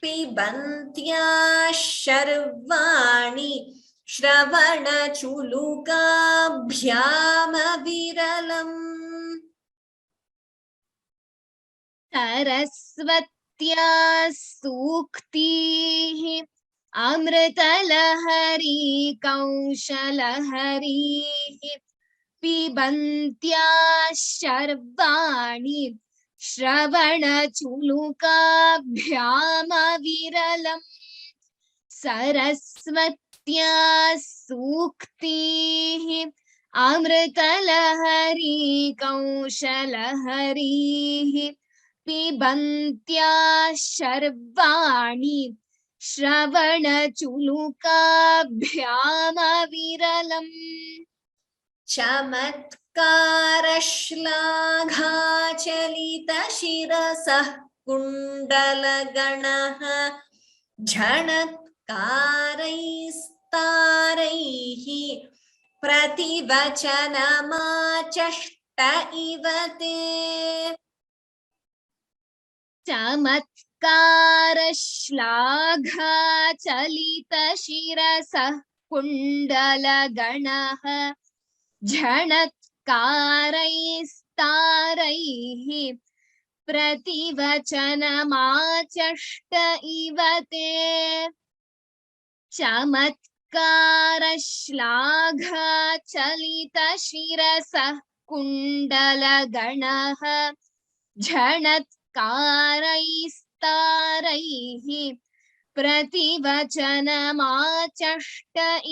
पिबन्त्याः शर्वाणि श्रवणचुलुकाभ्यामविरलम् सरस्वत्या सूक्तिः अमृतलहरी कौशलहरीः पिबन्त्या शर्वाणि श्रवणचुलुकाभ्यामविरलम् सरस्वत्या सूक्तिः अमृतलहरी कौशलहरीः पिबन्त्या शर्वाणि श्रवणचुलुकाभ्यामविरलम् चमत्कारश्लाघाचलितशिरसः कुण्डलगणः झणत्कारैस्तारैः प्रतिवचनमाचष्ट इव ते चमत्कारश्लाघाचलितशिरसः कुण्डलगणः झणत्कारैस्तारैः प्रतिवचनमाचष्ट इव ते चमत्कारश्लाघाचलितशिरसः कुण्डलगणः झणत्कारैस्तारैः प्रतिवचनमाचष्ट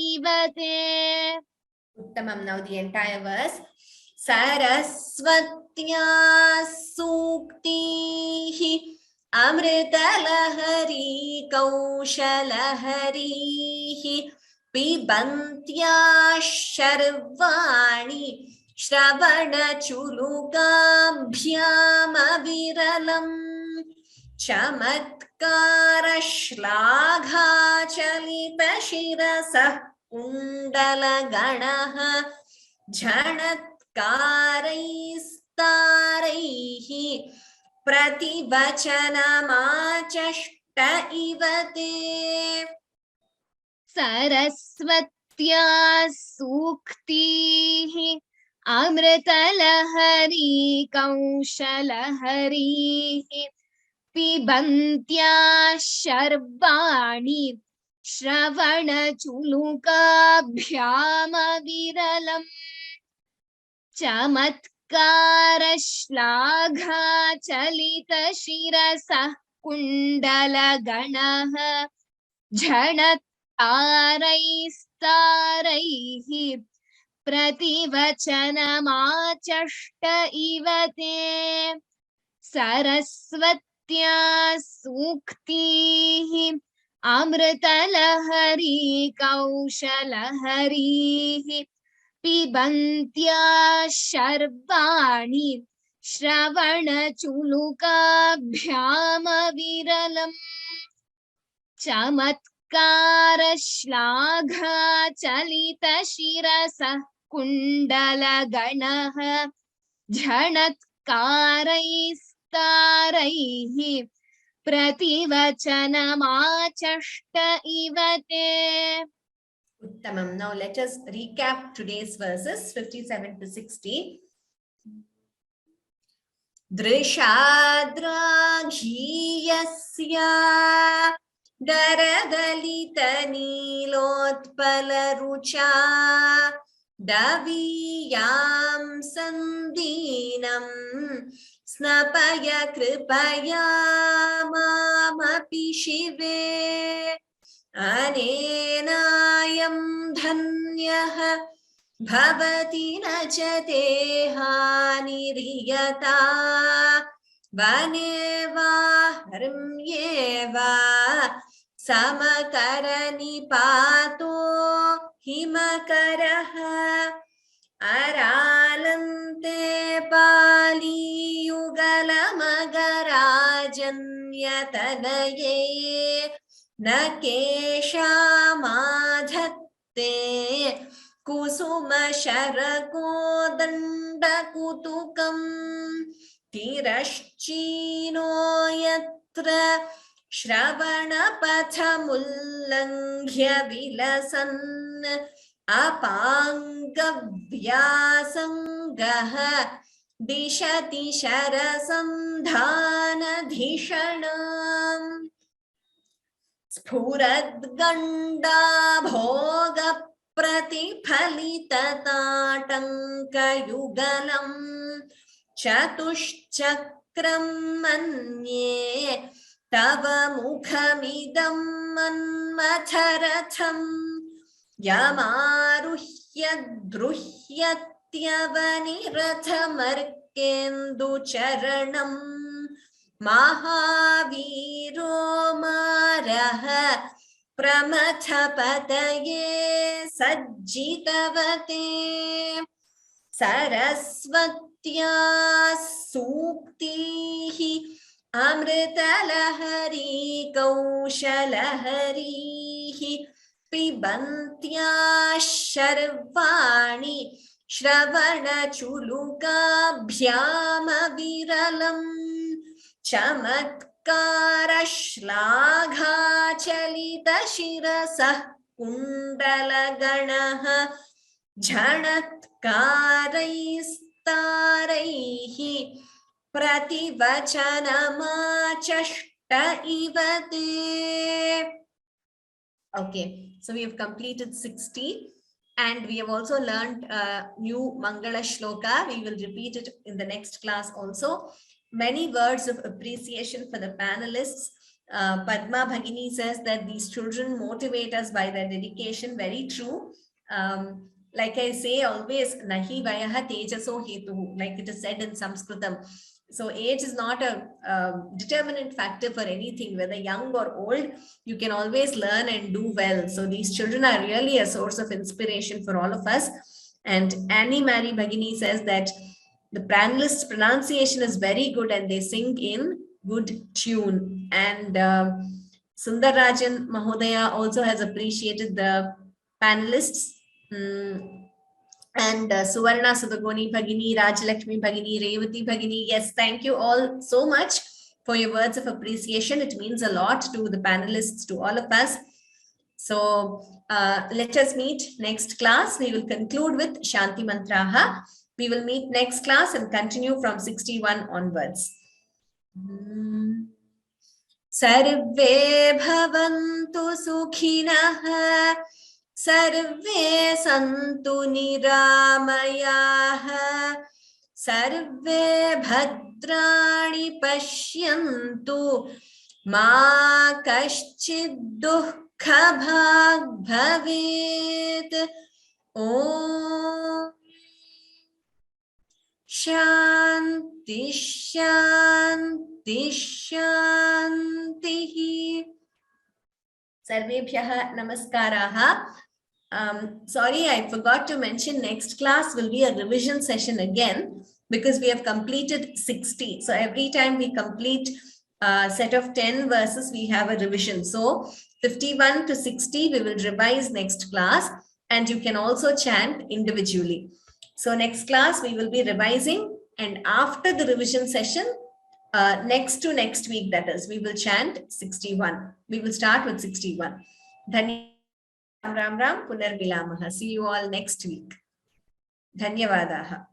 इव ते उत्तमं. Now the entire verse. सरस्वत्या सूक्तिः अमृतलहरी कौशलहरीः पिबन्त्या शर्वाणि श्रवणचुलुकाभ्यामविरलम् चमत्कारश्लाघाचलितशिरसः कुण्डलगणः झणत्कारैस्तारैः प्रतिवचनमाचष्ट इव ते सरस्वत्या सूक्तिः अमृतलहरी कौशलहरीः पिबन्त्या शर्वाणि श्रवणचुलुकाभ्यामविरलम् चमत्कारश्लाघाचलितशिरसः कुण्डलगणः झणत्कारैस्तारैः प्रतिवचनमाचष्ट इव ते सरस्वत्या सूक्तिः अमृतलहरी कौशलहरीः पिबन्त्या शर्वाणि श्रवणचुलुकाभ्यामविरलम् चमत्कारश्लाघाचलितशिरसः कुण्डलगणः झणत्कारैस्तारैः प्रतिवचनमाचष्ट इव ते Uttamam. Now let us recap today's verses 57 to 60. Drishadra-ghiyasya daradalita-nilotpala-rucha daviyam sandinam snapaya kripaya mamapi shive अनेनायं धन्यः भवति न च ते हानिर्यता वने वा हर्म्ये वा समकरनिपातो हिमकरः अरालन्ते पालीयुगलमगराजन्यतनये न केशामाधत्ते कुसुम शरकोदण्ड कुतुकं तिरश्चीनो यत्र श्रवणपथमुल्लङ्घ्य विलसन् अपाङ्गव्यासङ्गः दिशति शरसन्धानधिषणाम् स्फुरद्गण्डा भोगप्रतिफलितताटङ्कयुगलम् चतुश्चक्रं मन्ये तव मुखमिदं मन्मथरथम् यमारुह्य द्रुह्यत्यवनिरथमर्केन्दुचरणम् महावीरो मारः प्रमथपतये सज्जितवते सरस्वत्या सूक्तिः अमृतलहरी कौशलहरीः पिबन्त्याः शर्वाणि श्रवणचुलुकाभ्यामविरलम् चमत्कारश्लाघाचलितशिरसः कुण्डलगणः झणत्कारैस्तारैः प्रतिवचनमाचष्ट इव ते. Okay, so we have completed 60 and we have also learned new Mangala Shloka. We will repeat it in the next class also. Many words of appreciation for the panelists. Padma Bhagini says that these children motivate us by their dedication. Very true. Like I say always, Nahi Vayaha Tejaso Hetu, like it is said in Sanskritam. So age is not a determinant factor for anything, whether young or old, you can always learn and do well. So these children are really a source of inspiration for all of us. And Annie Mary Bhagini says that the panelists' pronunciation is very good and they sing in good tune. And Sundarajan Mahodaya also has appreciated the panelists. And Suvarna Sudagoni Bhagini, Rajalakshmi Bhagini, Revati Bhagini. Yes, thank you all so much for your words of appreciation. It means a lot to the panelists, to all of us. So let us meet next class. We will conclude with Shanti Mantraha. We will meet next class and continue from 61 onwards. Sarve bhavantu sukhinah. Sarve santu niramayaha. Sarve bhadrani pashyantu. Ma kaschid dukkha bhag bhavet. Om Shanti Shanti Shanti. Sarvebhyaha namaskaraha. Sorry, I forgot to mention next class will be a revision session again because we have completed 60. So every time we complete a set of 10 verses, we have a revision. So 51 to 60, we will revise next class and you can also chant individually. So next class, we will be revising and after the revision session, next to next week, that is, we will chant 61. We will start with 61. Dhanyavad. Ram Ram Punar Vilamaha. See you all next week. Dhanyavadaha.